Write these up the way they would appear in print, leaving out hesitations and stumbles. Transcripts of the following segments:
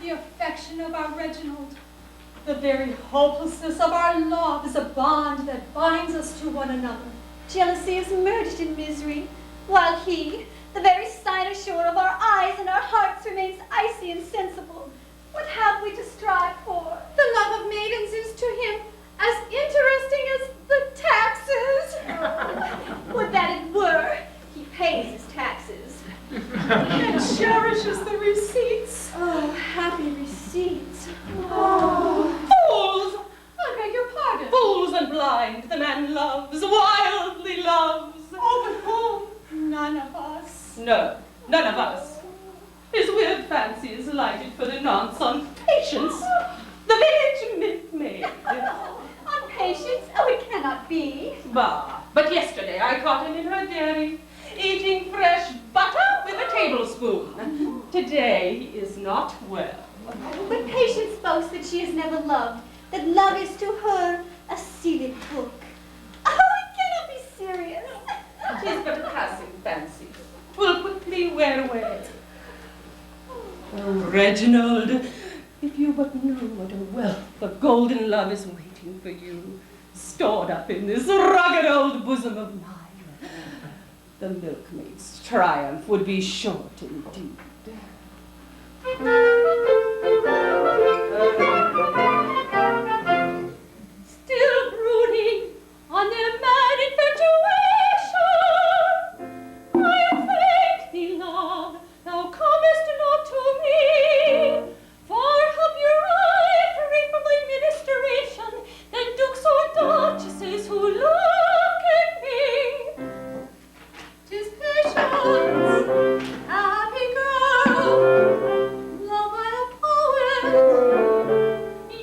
the affection of our Reginald. The very hopelessness of our love is a bond that binds us to one another. Jealousy is merged in misery, while he, the very sight ashore of our eyes and our hearts, remains icy and sensible. What have we to strive for? The love of maidens is to him as interesting as the taxes. Would that it were. He pays his taxes. And cherishes the receipts. Oh, happy receipts. Oh. Fools! I beg your pardon. Fools and blind, the man loves, wildly loves. Oh, but whom? None of us. No, none of us. His weird fancy is lighted for the nonce on Patience, the village milkmaid. On Patience? Oh, it cannot be. Bah, but yesterday I caught him in her dairy, eating fresh butter with a tablespoon. Today he is not well. But Patience boasts that she has never loved, that love is to her a sealed book. Oh, it cannot be serious. Tis but a passing fancy. 'Twill quickly wear away. Oh, Reginald, if you but knew what a wealth of golden love is waiting for you, stored up in this rugged old bosom of mine, the milkmaid's triumph would be short indeed. Still brooding on their mad infatuation, I thank thee, love, thou comest not to me. Far happier I, free from thy ministration, than dukes or duchesses who look at me. 'Tis Patience, happy girl, love by a poet.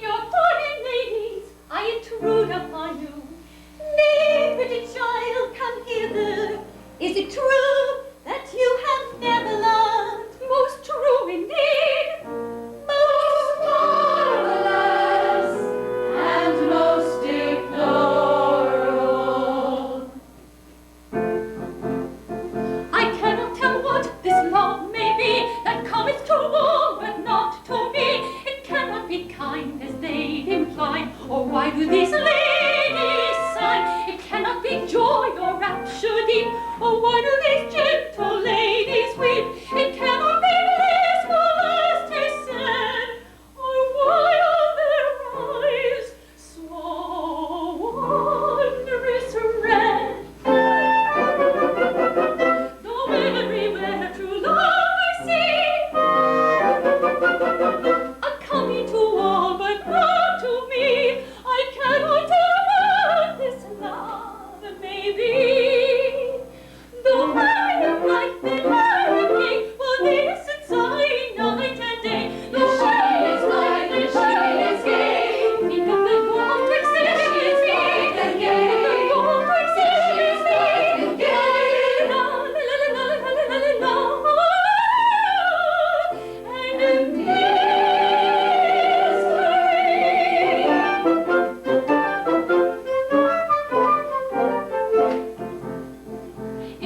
Your pardon, ladies, I intrude upon you. Nay, pretty child, come hither. Is it true that you have never loved? Most true indeed. Most marvelous and most deplorable. I cannot tell what this love may be that cometh to all but not to me. It cannot be kind as they imply, or why do these ladies sigh? It cannot be joy or rapture deep, or why do these gentle ladies weep? It cannot be blissful as 'tis said, or why are their eyes so wondrous red? Though everywhere true love I see, a coming to all but not to me, I cannot tell what this love may be. Though I am like the lightning, will listen sigh night and day. Though she is light and she is gay, think of the gold twixt she is sweet and gay. The gold twixt she is sweet and gay. La la la la la la la la la. And in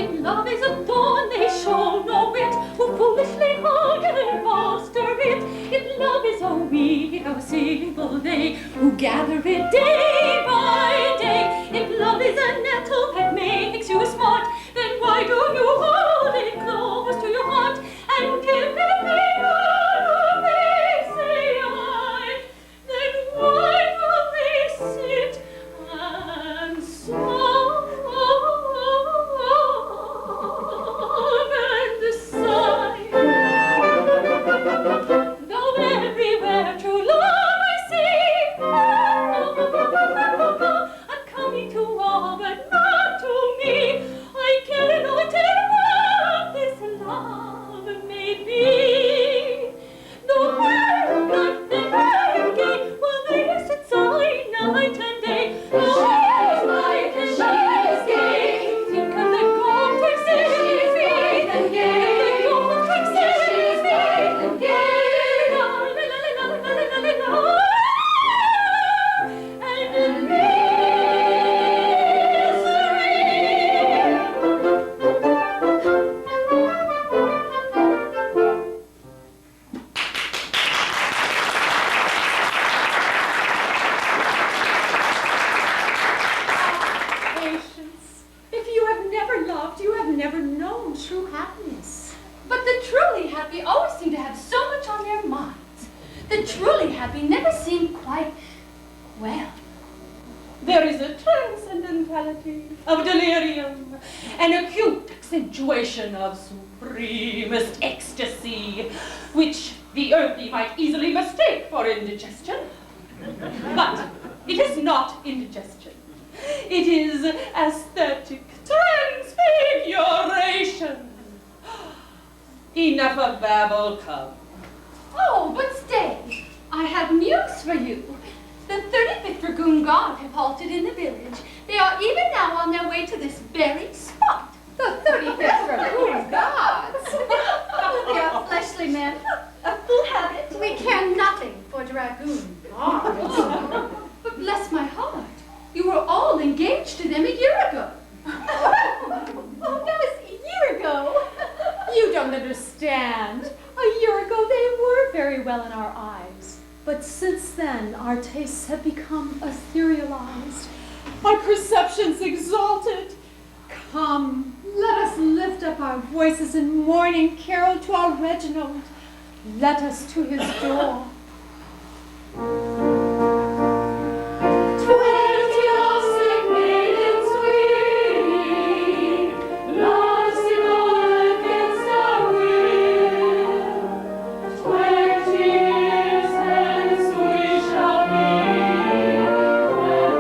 if love is a thorn, they show no wit, who foolishly hug and foster it. If love is a weed, a single they, who gather it day by day. If love is a nettle that makes you smart, then why do you hold it close to your heart and give it pain when they say I? Then why do they sit and sob and sigh? Though everywhere true love I see, happy always seem to have so much on their minds. The truly happy never seem quite well. There is a transcendentality of delirium, an acute accentuation of supremest ecstasy, which the earthy might easily mistake for indigestion. But it is not indigestion. It is aesthetic transfiguration. Enough of babble, come. Oh, but stay. I have news for you. The 35th Dragoon Guard have halted in the village. They are even now on their way to this very spot. The 35th Dragoon Guards. They are fleshly men, a full habit. We care nothing for Dragoon Guards. But bless my heart, you were all engaged to them a year ago. Oh, that was a year ago. You don't understand. A year ago they were very well in our eyes. But since then, our tastes have become etherealized, our perceptions exalted. Come, let us lift up our voices in morning carol to our Reginald. Let us to his door. 20 sick maidens weep, lost in all against our will. 20 years hence we shall be, when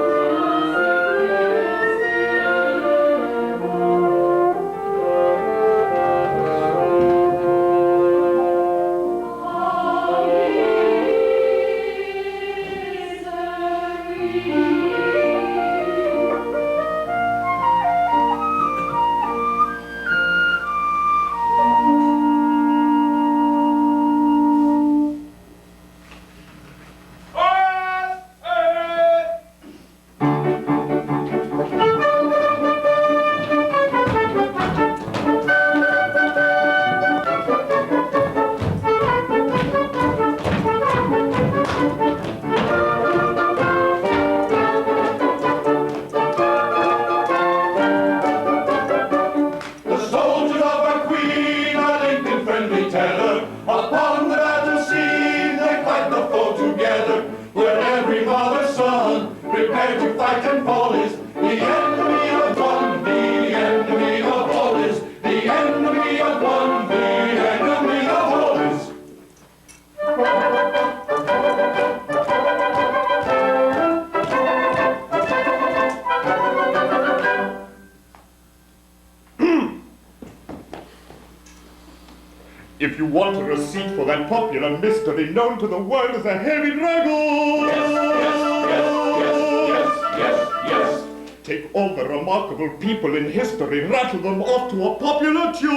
If you want a receipt for that popular mystery known to the world as a heavy dragon, yes. Take all the remarkable people in history, rattle them off to a popular tune.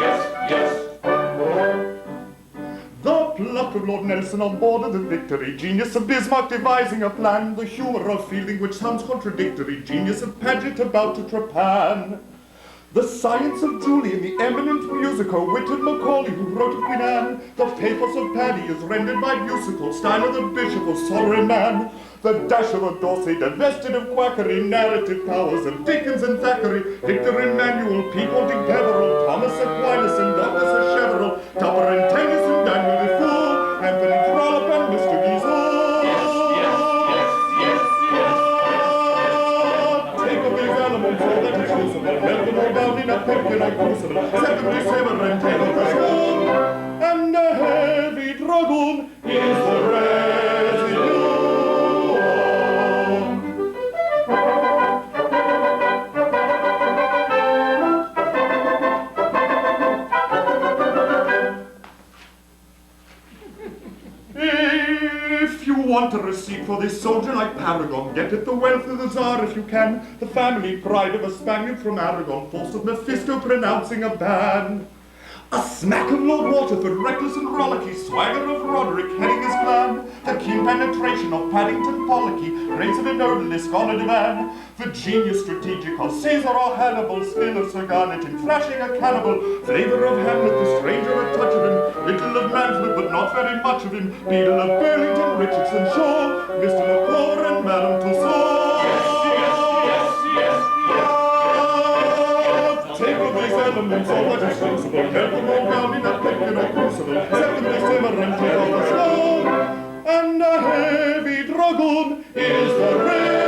Yes. The pluck of Lord Nelson on board of the Victory, genius of Bismarck devising a plan, the humor of feeling which sounds contradictory, genius of Paget about to trepan. The science of Julian, the eminent musical, Whitted Macaulay, who wrote of Queen Anne. The pathos of Paddy is rendered by musical, Steiner the bishop of Sovereign Man. The dash of a Dorsey, divested of quackery, narrative powers of Dickens and Thackeray, Victor Emmanuel, Peabody Peveril, Thomas Aquinas and Douglas of Cheverell, Tupper and Tennyson, Daniel Defoe, Anthony Trollope and Mr. Guizot. Take of these elements, all that is usable, melt them all down in a pumpkin or crucible, set them to simmer and take up the stone, and a heavy dragon is the residue. If you want a receipt for this soldier like Paragon, get it the wealth of the Tsar if you can. The family pride of a Spaniard from Aragon, forced of Mephisto pronouncing a ban. A smack of Lord Waterford, reckless and rollicky, swagger of Roderick heading his clan. The keen penetration of Paddington Pollocky, rates of an odalisque on a divan. The genius strategic of Caesar or Hannibal, skill of Sir Garnet in thrashing a cannibal. Flavor of Hamlet, the stranger a touch of him. Little of Mansfield, but not very much of him. Beadle of Burlington, Richardson Shaw, Mr. McClure and Madame Tussauds. Yes. Take of these elements. abundance, all that is sensible, help them all down in that picture or crucible, secondly simmering to the stone, and a heavy dragoon is the residue.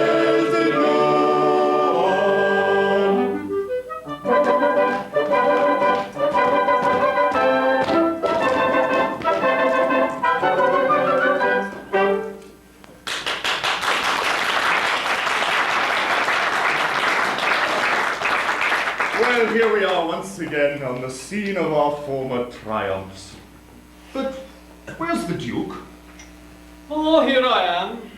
Well, here we are once again on the scene of our former triumphs. But where's the Duke? Oh, here I am.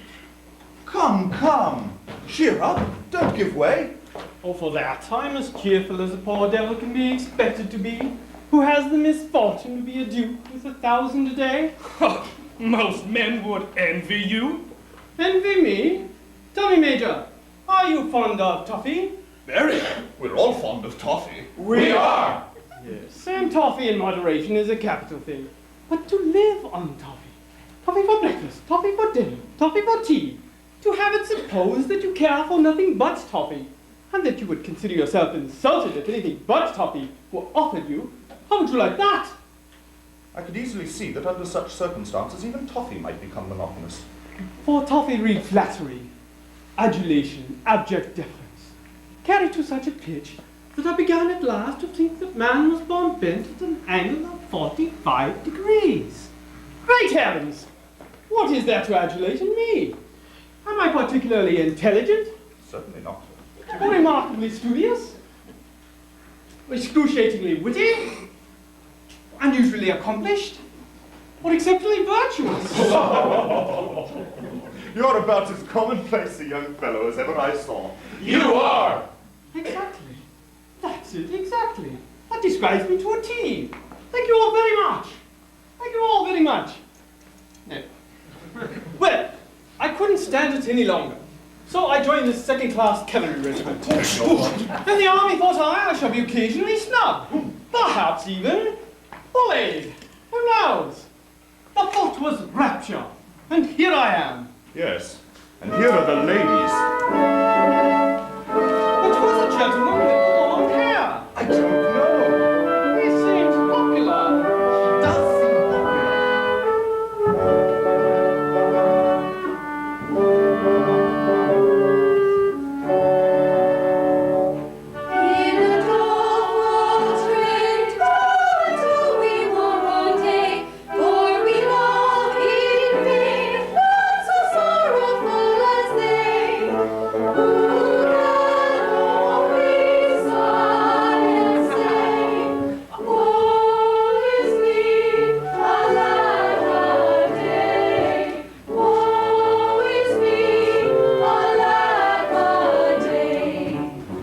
Come, cheer up, don't give way. Oh, for that, I'm as cheerful as a poor devil can be expected to be, who has the misfortune to be a duke with 1,000 a day. Most men would envy you. Envy me? Tell me, Major, are you fond of toffee? Very. We're all fond of toffee. We are. Yes. And toffee in moderation is a capital thing. But to live on toffee, toffee for breakfast, toffee for dinner, toffee for tea, to have it supposed that you care for nothing but toffee, and that you would consider yourself insulted if anything but toffee were offered you, how would you like that? I could easily see that under such circumstances even toffee might become monotonous. For toffee read flattery, adulation, abject deference, carried to such a pitch that I began at last to think that man was born bent at an angle of 45 degrees. Great heavens! What is there to adulate in me? Am I particularly intelligent? Certainly not. Or remarkably studious? Excruciatingly witty? Unusually accomplished? Or exceptionally virtuous? You're about as commonplace a young fellow as ever I saw. You are. Exactly. That's it, exactly. That describes me to a T. Thank you all very much. Thank you all very much. No. Well, I couldn't stand it any longer. So I joined the second-class cavalry regiment. In the army, thought I shall be occasionally snubbed. Perhaps even bullied. Who knows? The thought was rapture. And here I am. Yes, and here are the ladies. But who is a gentleman with long hair? I don't know. He seems popular. Does seem popular. In a dull train, until we walk all day, for we love in vain, none so sorrowful as they, who can only sigh and say, woe is me, alack a day, woe is me, alack a day.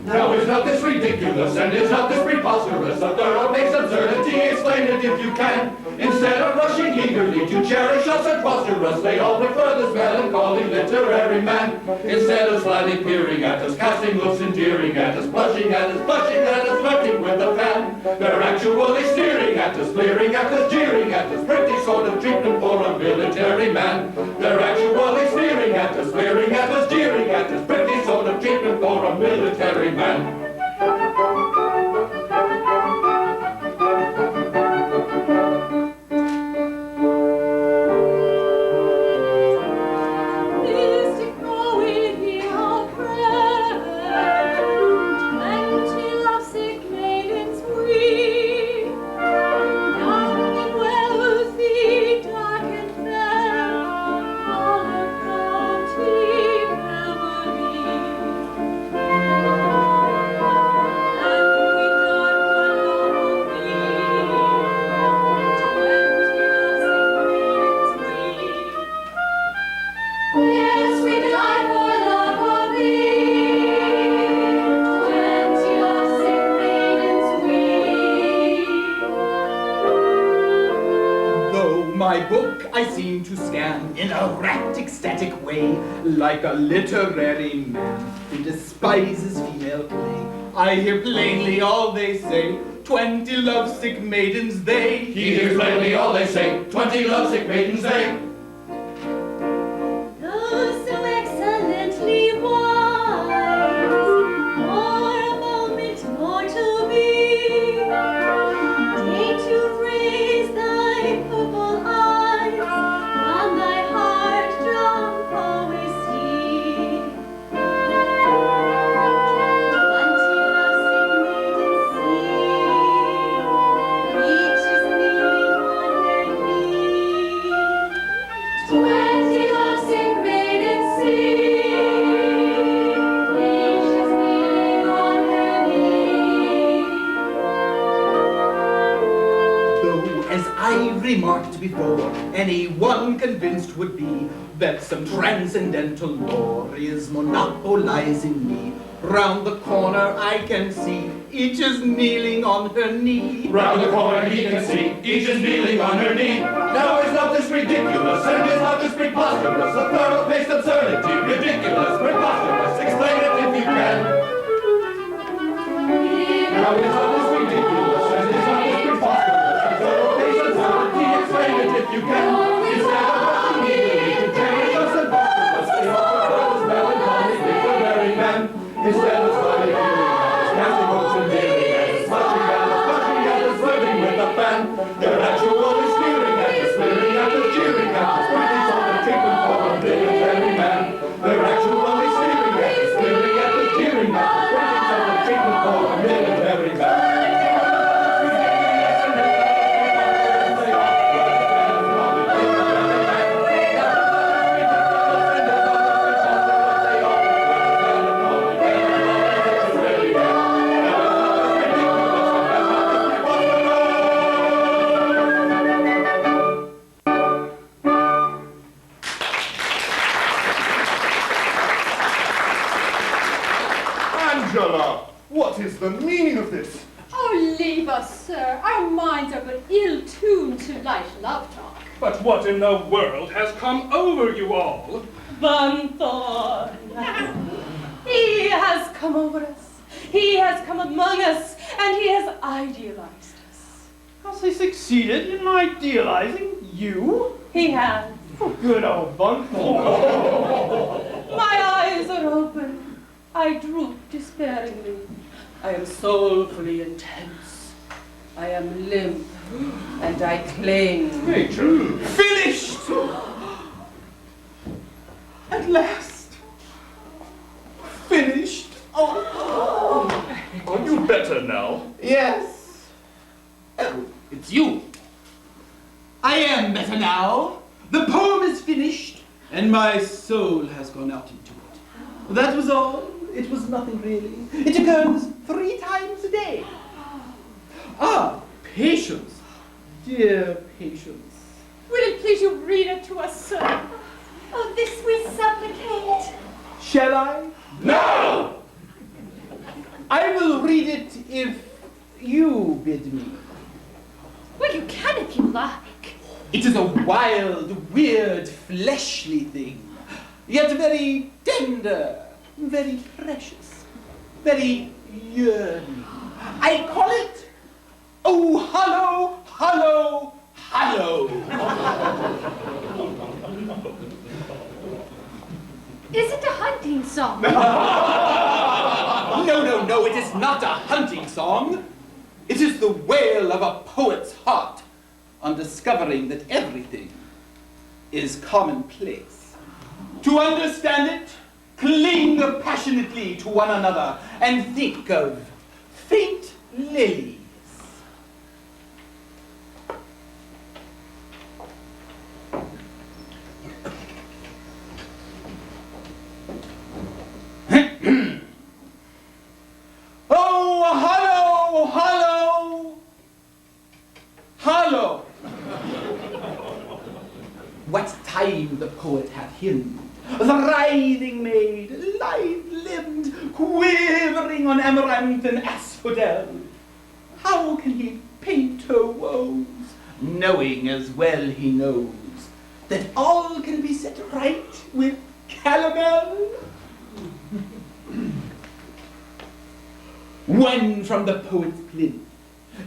Now is not this ridiculous and is not this preposterous? A thorough makes absurdity, explain it if you can. Instead of rushing eagerly to cherish us and foster us, they all prefer this melancholy literary man. Instead of slyly peering at us, casting looks endearing at us, blushing at us, flirting with the fan, they're actually sneering at us, leering at us, jeering at us, pretty sort of treatment for a military man. They're actually sneering at us, leering at us, jeering at us, pretty sort of treatment for a military man. Mystic poet, our friend, 20 lovesick maidens we, young and wealthy, dark and fair, all a county family. And we got one love of me, 20 lovesick maidens we. Yes, we died for love of thee, 20 lovesick maidens we. Though my book I seem to scan in a rapt, ecstatic way, like a literary man who despises female play. I hear plainly all they say, 20 lovesick maidens they. He hears plainly all they say, 20 lovesick maidens they. Though so excellently wise, for a moment mortal be, As I remarked before, anyone convinced would be that some transcendental lore is monopolizing me. Round the corner I can see each is kneeling on her knee. Round the corner he can see each is kneeling on her knee. Now is not this ridiculous, and is not this preposterous? A thorough-paced absurdity, ridiculous, preposterous. Explain it if you can. Now is not this ridiculous, and is not this preposterous? A thorough-paced absurdity, explain it if you can. Instead of rushing eagerly to cherish us and foster us, they offer this melancholy literary man. Instead of smiling, casting hopes and dealing, and smashing and flirting with a fan. They're actually sneering at us, sneering at us, jeering at us, pretty sort of treatment for a military man. They're actually sneering at us, sneering at us, jeering at us, pretty sort of treatment for a military man. Angela, what is the meaning of this? Oh, leave us, sir. Our minds are but ill-tuned to light love talk. But what in the world has come over you all? Bunthorne. He has come over us. He has come among us, and he has idealized us. Has he succeeded in idealizing you? He has. Oh, good old Bunthorne. My eyes are open. I droop despairingly. I am soulfully intense. I am limp, and I cling. Finished! At last! Finished! Oh. Are you better now? Yes. Oh, it's you. I am better now. The poem is finished, and my soul has gone out into it. That was all. It was nothing really. It occurs 3 times a day. Ah, Patience. Dear Patience. Will it please you read it to us, sir? Oh, this we supplicate. Shall I? No! I will read it if you bid me. Well, you can if you like. It is a wild, weird, fleshly thing, yet very tender, very precious, very yearning. I call it, oh, hollow, hollow, hollow. Is it a hunting song? No, it is not a hunting song. It is the wail of a poet's heart on discovering that everything is commonplace. To understand it, cling passionately to one another and think of faint lilies. Oh, hollow, hollow, hollow. What time the poet hath hymned, the writhing maid, lithe-limbed, quivering on amaranth and asphodel. How can he paint her woes, knowing as well he knows that all can be set right with calomel? When from the poet's plinth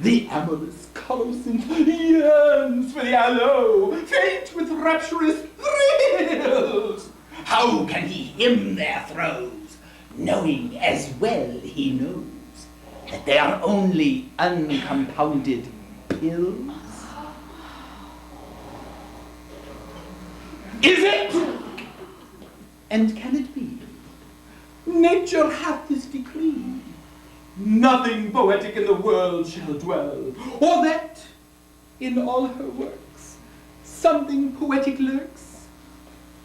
the amorous colocynth yearns for the aloe, faint with rapturous thrills, how can he hymn their throes, knowing as well he knows that they are only uncompounded pills? Is it? And can it be? Nature hath this decree. Nothing poetic in the world shall dwell, or that in all her works something poetic lurks,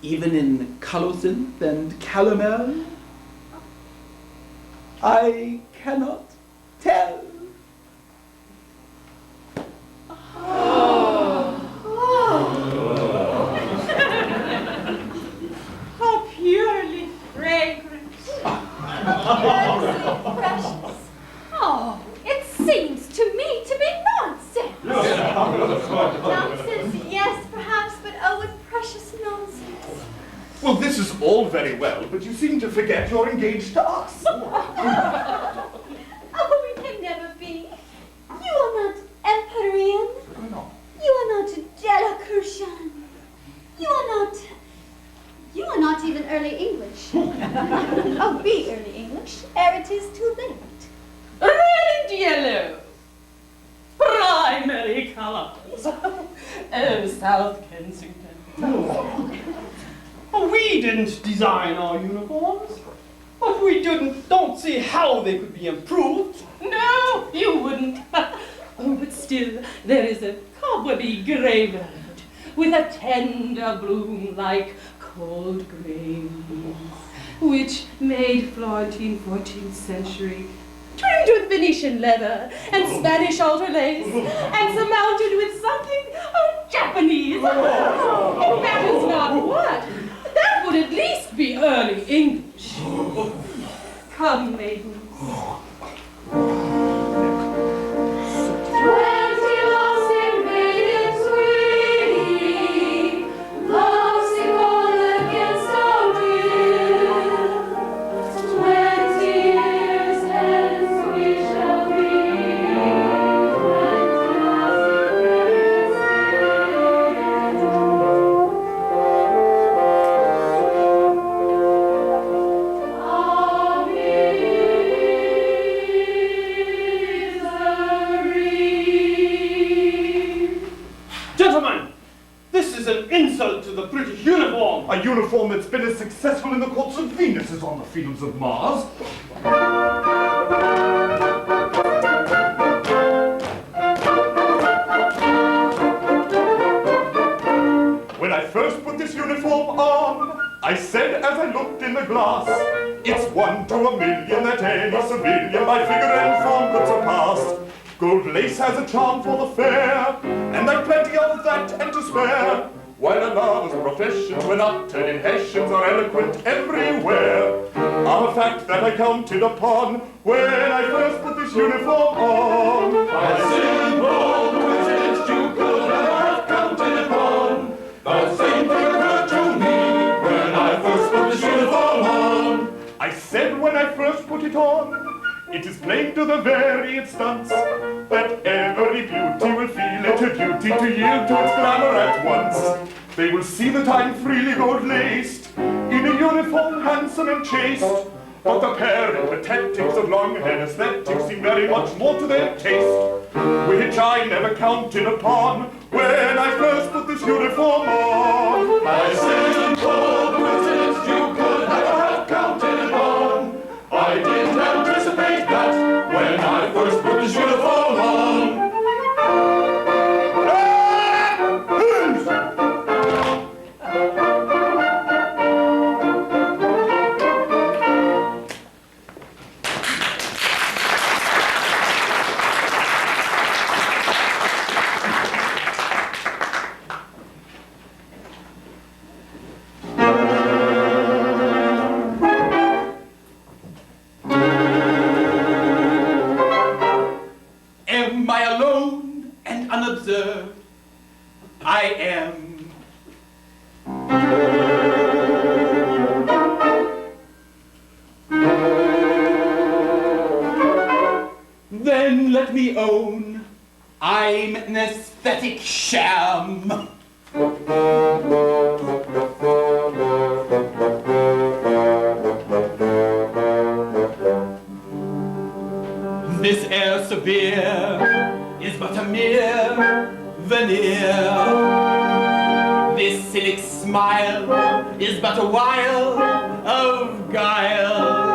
even in colocynth and calomel. I cannot tell. all very well, but you seem to forget you're engaged to us. Oh, we can never be. You are not Empyrean. No. You are not Delacurshan. You are not even early English. Oh, be early English, ere it is too late. Red and yellow. Primary colors. Oh, South Kensington. Oh, we didn't design our uniforms, but we don't see how they could be improved. No, you wouldn't. Oh, but still, there is a cobwebby graveyard with a tender bloom like cold grains, which made Florentine 14th century, trimmed with Venetian leather and Spanish altar lace, and surmounted with something of Japanese. It matters not what. That would at least be early English. Come, maidens. 20 lost maidens waiting, lost all against our will. 20 years hence we shall be, 20 Gentlemen, this is an insult to the British uniform. A uniform that's been as successful in the courts of Venus as on the fields of Mars. When I first put this uniform on, I said as I looked in the glass, it's 1 to a million that any civilian by figure and form could surpass. Gold lace has a charm for the fair, and I've plenty of that and to spare. While a lover's professions, when uttered in Hessians, are eloquent everywhere, are a fact that I counted upon when I first put this uniform on. By simple coincidence you could never have counted upon. The same thing occurred to me when I first put this uniform on. I said when I first put it on, it is plain to the very instance that every beauty will feel it a duty to yield to its glamour at once. They will see that I'm freely gold-laced, in a uniform handsome and chaste, but the peripatetics of long-haired aesthetics seem very much more to their taste, which I never counted upon when I first put this uniform on. By simple coincidence you could never have counted upon. I didn't anticipate that when I first put this uniform on. Am I alone and unobserved? I am. Then let me own I'm an aesthetic sham. This air severe is but a mere veneer. This cynic smile is but a while of guile.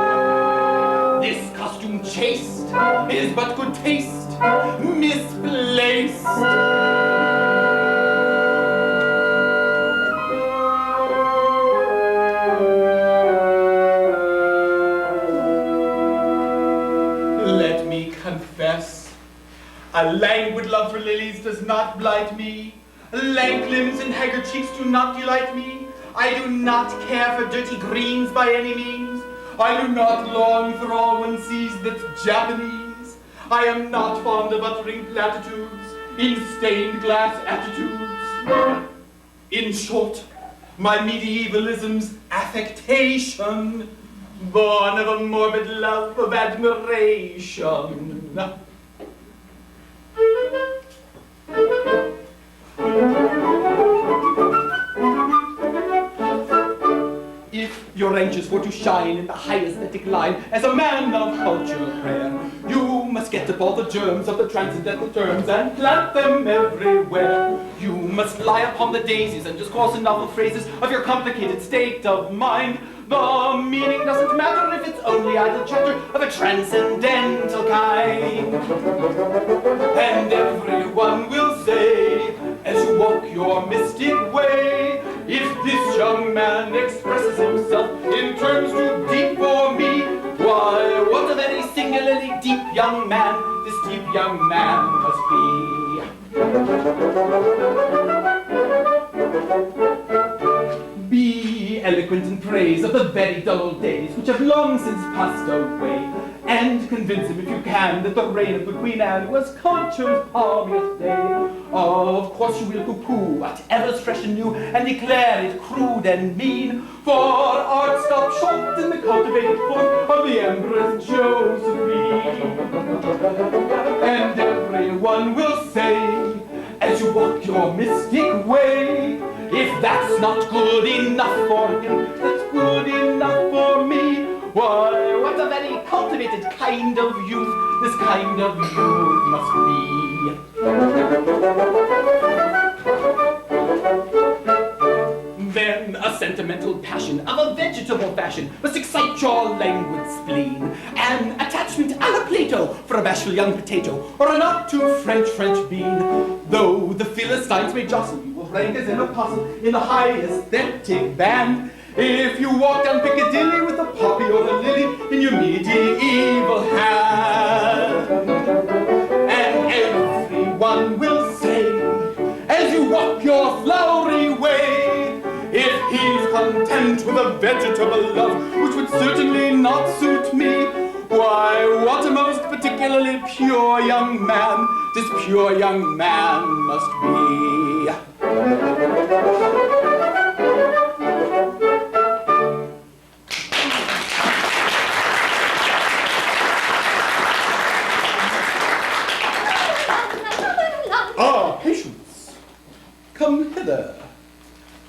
This costume chaste is but good taste misplaced. Let me confess, a languid love for lilies does not blight me. Lank limbs and haggard cheeks do not delight me. I do not care for dirty greens by any means. I do not long for all one sees that's Japanese. I am not fond of uttering platitudes in stained glass attitudes. In short, my medievalism's affectation, born of a morbid love of admiration. If you're anxious for to shine in the high aesthetic line as a man of culture rare, you must get up all the germs of the transcendental terms and plant them everywhere. You must lie upon the daisies and discourse in novel phrases of your complicated state of mind. The meaning doesn't matter if it's only idle chatter of a transcendental kind. And everyone will say, as you walk your mystic way, if this young man expresses himself in terms too deep for me, why, what a very singularly deep young man this deep young man must be. Be eloquent in praise of the very dull days which have long since passed away, and convince him if you can that the reign of the Queen Anne was culture's palmiest day. Of course you will pooh-pooh whatever's fresh and new, and declare it crude and mean, for art stopped short in the cultivated court of the Empress Josephine. And everyone will say, as you walk your mystic way, if that's not good enough for him, that's good enough for me. Why, what a very cultivated kind of youth this kind of youth must be. Then a sentimental passion of a vegetable fashion must excite your languid spleen. An attachment a la Plato for a bashful young potato, or a not too French bean. Though the Philistines may jostle, you will rank as an apostle in the high aesthetic band. If you walk down Piccadilly with a poppy or a lily in your medieval hand. And everyone will say, as you walk your flowery way, if he's content with a vegetable love, which would certainly not suit me, why, what a most particularly pure young man this pure young man must be. Ah, Patience, come hither.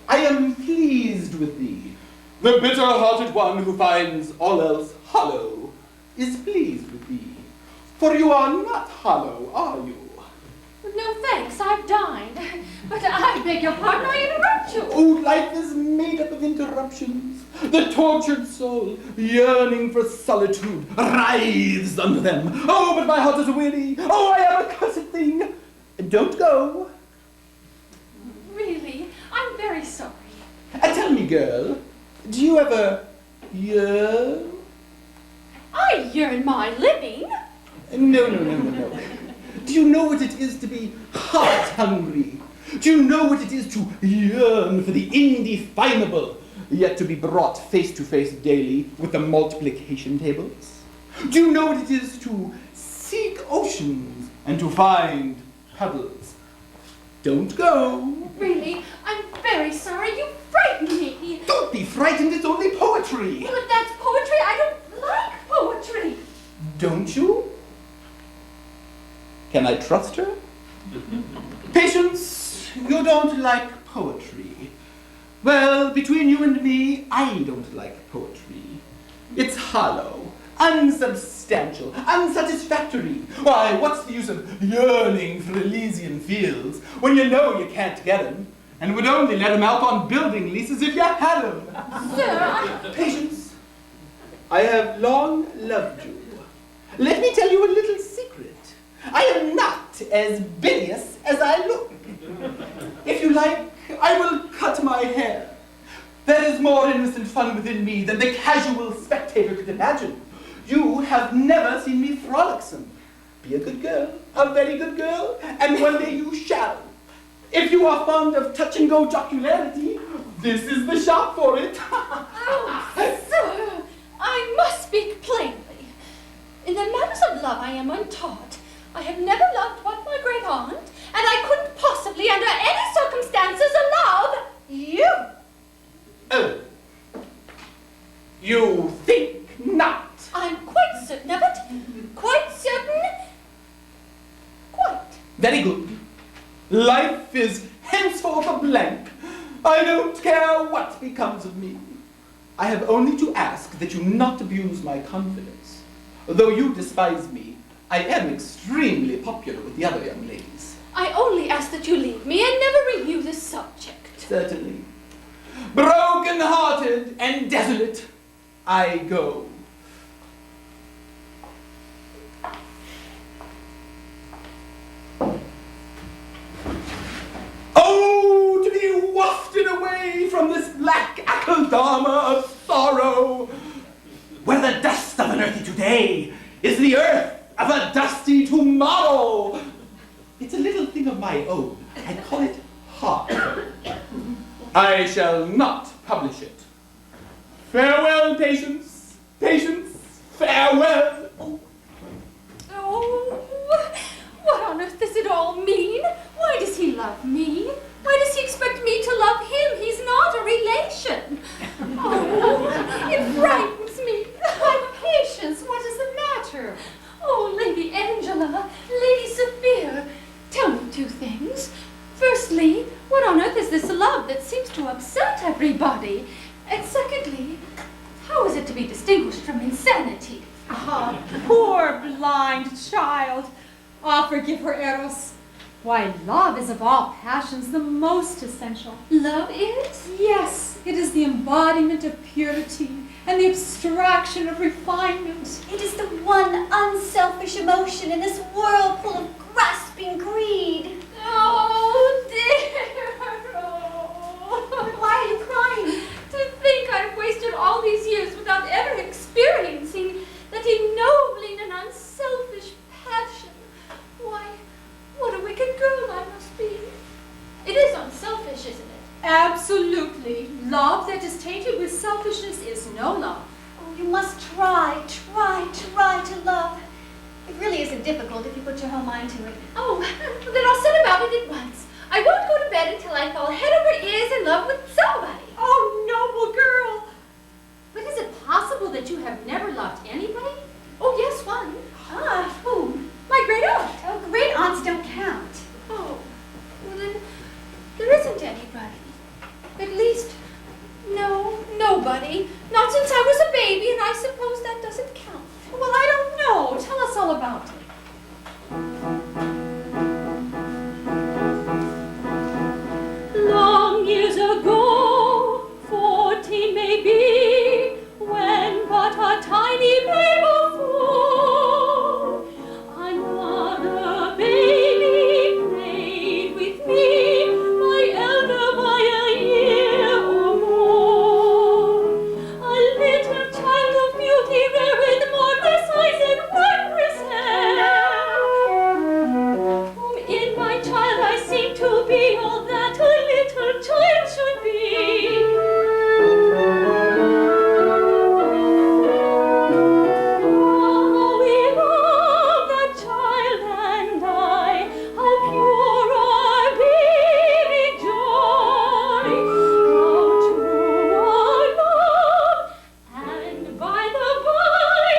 I am pleased with thee. The bitter-hearted one who finds all else hollow is pleased with thee. For you are not hollow, are you? No thanks, I've dined. But I beg your pardon, I interrupt you. Oh, life is made up of interruptions. The tortured soul, yearning for solitude, writhes under them. Oh, but my heart is weary. Oh, I am a cursed thing. Don't go. Really, I'm very sorry. Tell me, girl, do you ever yearn? I yearn my living. No. Do you know what it is to be heart-hungry? Do you know what it is to yearn for the indefinable, yet to be brought face-to-face daily with the multiplication tables? Do you know what it is to seek oceans and to find puddles? Don't go. Really, I'm very sorry. You frightened me. Don't be frightened, it's only poetry. Well, if that's poetry, I don't like poetry. Don't you? Can I trust her? Patience, you don't like poetry. Well, between you and me, I don't like poetry. It's hollow, unsubstantial, unsatisfactory. Why, what's the use of yearning for Elysian fields when you know you can't get them, and would only let them out on building leases if you had them? Sir, Patience, I have long loved you. Let me tell you a little secret. I am not as bilious as I look. If you like, I will cut my hair. There is more innocent fun within me than the casual spectator could imagine. You have never seen me frolicsome. Be a good girl, a very good girl, and one day you shall. If you are fond of touch-and-go jocularity, this is the shop for it. oh, sir, I must speak plainly. In the matters of love, I am untaught. I have never loved but my great aunt, and I couldn't possibly, under any circumstances, love you. good. Life is henceforth a blank. I don't care what becomes of me. I have only to ask that you not abuse my confidence. Though you despise me, I am extremely popular with the other young ladies. I only ask that you leave me and never renew this subject. Certainly. Broken-hearted and desolate, I go. Oh, to be wafted away from this black akeldama of sorrow, where the dust of an earthy today is the earth of a dusty tomorrow. It's a little thing of my own. I call it heart. I shall not publish it. Farewell, Patience. Patience, farewell. Oh, what on earth does it all mean? Why does he love me? Why does he expect me to love him? He's not a relation. Oh, it frightens me. My Patience, what is the matter? Oh, Lady Angela, Lady Sophia, tell me two things. Firstly, what on earth is this love that seems to upset everybody? And secondly, how is it to be distinguished from insanity? Ah, poor blind child. Ah, forgive her, Eros. Why, love is of all passions the most essential. Love is? Yes, it is the embodiment of purity and the abstraction of refinement. It is the one unselfish emotion in this whirlpool of grasping greed. Oh, dear. Oh. Why are you crying? To think I've wasted all these years without ever experiencing that ennobling and unselfish passion. Why, what a wicked girl I must be. It is unselfish, isn't it? Absolutely. Love that is tainted with selfishness is no love. Oh, you must try to love. It really isn't difficult if you put your whole mind to it. Oh, then I'll set about it at once. I won't go to bed until I fall head over ears in love with somebody. Oh, noble girl. But is it possible that you have never loved anybody? Oh, yes, one. Ah, whom? My great aunt. Oh, great aunts don't count. Oh, well then, there isn't anybody. At least, no, nobody. Not since I was a baby, and I suppose that doesn't count. Well, I don't know. Tell us all about it. Long years ago, 14 maybe, when but a tiny babe of 4, another baby played with me, my elder by a year or more. A little child of beauty, rare with marvelous eyes and wondrous hair, whom in my child I seem to be all that a little child should be. How we love that child and I, how pure our baby joy, how true our love, and by the by,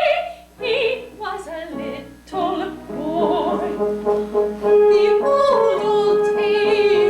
he was a little boy. The old tale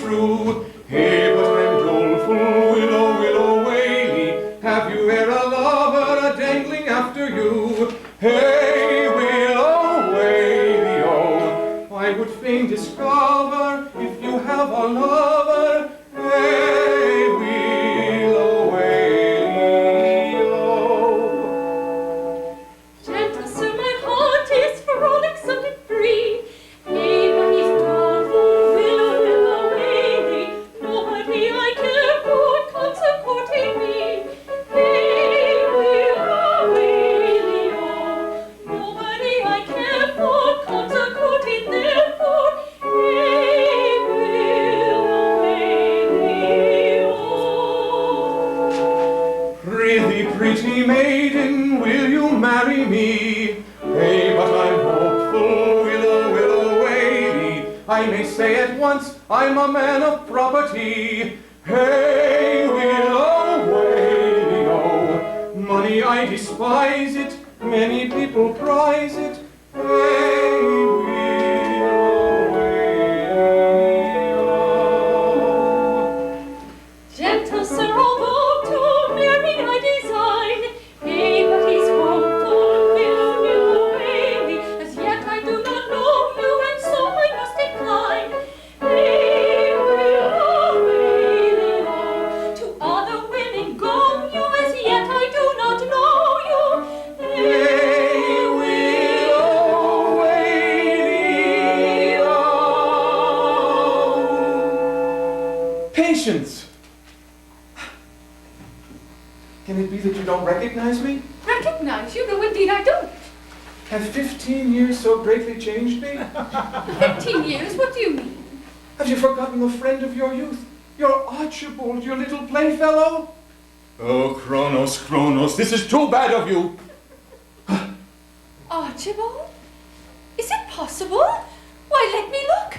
true. Hey, but I'm doleful, willow, willow, waly. Have you e'er a lover a-dangling after you? Hey, willow, waly, oh, I would fain discover if you have a lover. Hey, willow, waly, oh. Gentle sir, my heart is frolicsome and free. Hey, but he's doleful, willow, willow, waly. Nobody I care for comes a-courting me. Hey, willow, waly, oh. Nobody I care for comes a-courting, therefore. Hey, willow, waly, oh. Prithee, pretty maiden, will you marry me? Hey, but I'm hopeful, willow, willow, waly. I may say at once, I'm a man of property. Hey, willow, waly, oh. Money I despise it, many people prize it. Hey, willow, waly, oh. Gentle sir, although to marry I design, hey, but he's hopeful, willow, willow, waly. As yet I do not know you, and so I must decline. Hey, willow, waly, oh. To other women go you, as yet I do not know you. Hey, willow, waly, oh. Patience! Can it be that you don't recognize me? Recognize you? No, indeed I don't. Have 15 years so greatly changed me? 15 years? What do you mean? Have you forgotten the friend of your youth? Your Archibald, your little playfellow? Oh, Kronos, Kronos, this is too bad of you! Archibald? Is it possible? Why, let me look.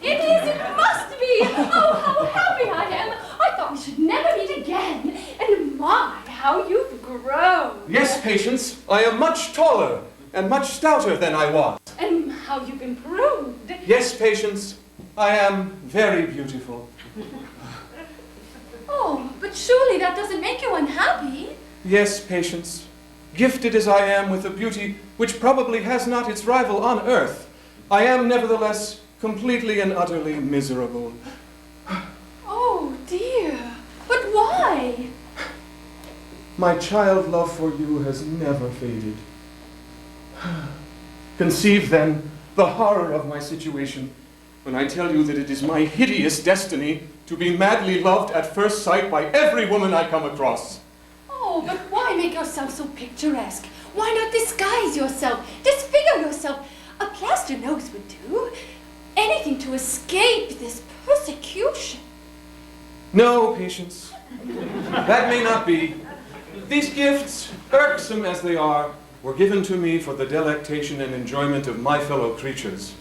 It must be. Oh, how happy I am. I thought we should never meet again. And my, how you've grown. Yes, Patience, I am much taller and much stouter than I was. And how you've improved. Yes, Patience, I am very beautiful. Oh, but surely that doesn't make you unhappy. Yes, Patience, gifted as I am with a beauty which probably has not its rival on earth, I am nevertheless completely and utterly miserable. Oh, dear. But why? My child love for you has never faded. Conceive, then, the horror of my situation when I tell you that it is my hideous destiny to be madly loved at first sight by every woman I come across. Oh, but why make yourself so picturesque? Why not disguise yourself, disfigure yourself? A plaster nose would do. Anything to escape this persecution. No, Patience. That may not be. These gifts, irksome as they are, were given to me for the delectation and enjoyment of my fellow creatures.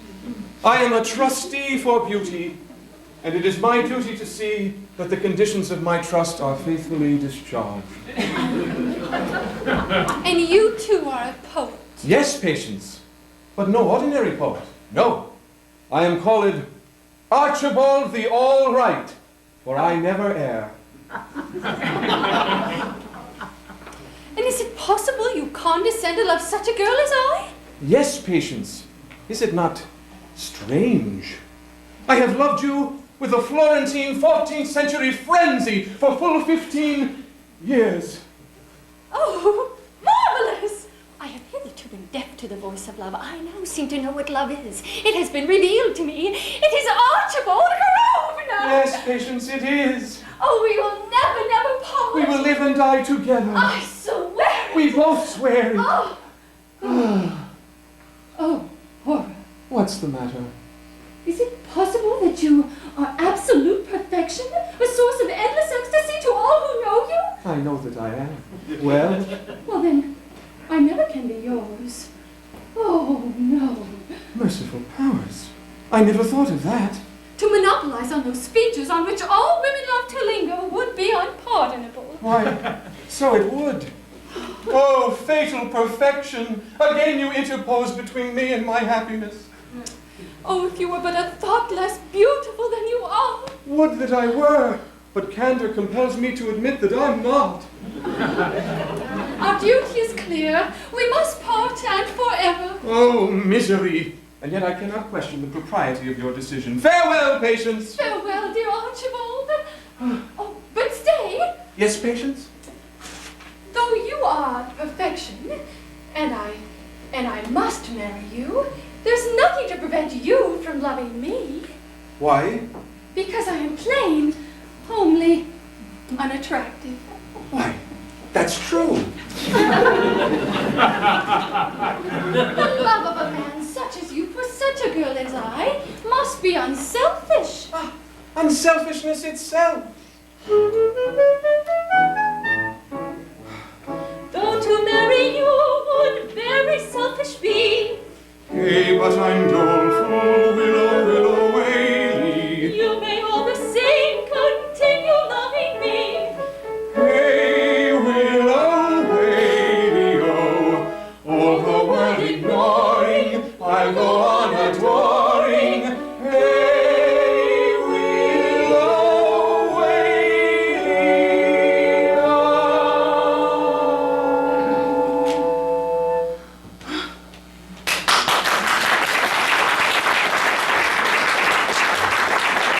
I am a trustee for beauty, and it is my duty to see that the conditions of my trust are faithfully discharged. And you too are a poet. Yes, Patience, but no ordinary poet. No, I am called Archibald the All-Right, for I never err. And is it possible you condescend to love such a girl as I? Yes, Patience, is it not strange? I have loved you with a Florentine 14th century frenzy for full 15 years. Oh, marvelous! I have hitherto been deaf to the voice of love. I now seem to know what love is. It has been revealed to me. It is Archibald Grosvenor! Yes, Patience, it is. Oh, we will never, never part. We will live and die together. I swear it. We both swear it. Oh. Oh, horror. What's the matter? Is it possible that you are absolute perfection? A source of endless ecstasy to all who know you? I know that I am. Well? Well then, I never can be yours. Oh, no. Merciful powers. I never thought of that. To monopolize on those speeches on which all women love to linger would be unpardonable. Why, so it would. Oh, fatal perfection! Again you interpose between me and my happiness. Oh, if you were but a thought less beautiful than you are. Would that I were, but candor compels me to admit that I'm not. Our duty is clear. We must part and forever. Oh, misery! And yet I cannot question the propriety of your decision. Farewell, Patience! Farewell, dear Archibald. Oh, but stay. Yes, Patience? Though you are perfection, and I must marry you, there's nothing to prevent you from loving me. Why? Because I am plain, homely, unattractive. Why, that's true. The love of a man such as you for such a girl as I must be unselfish. Unselfishness itself. Though to marry you would very selfish be. Hey, but I'm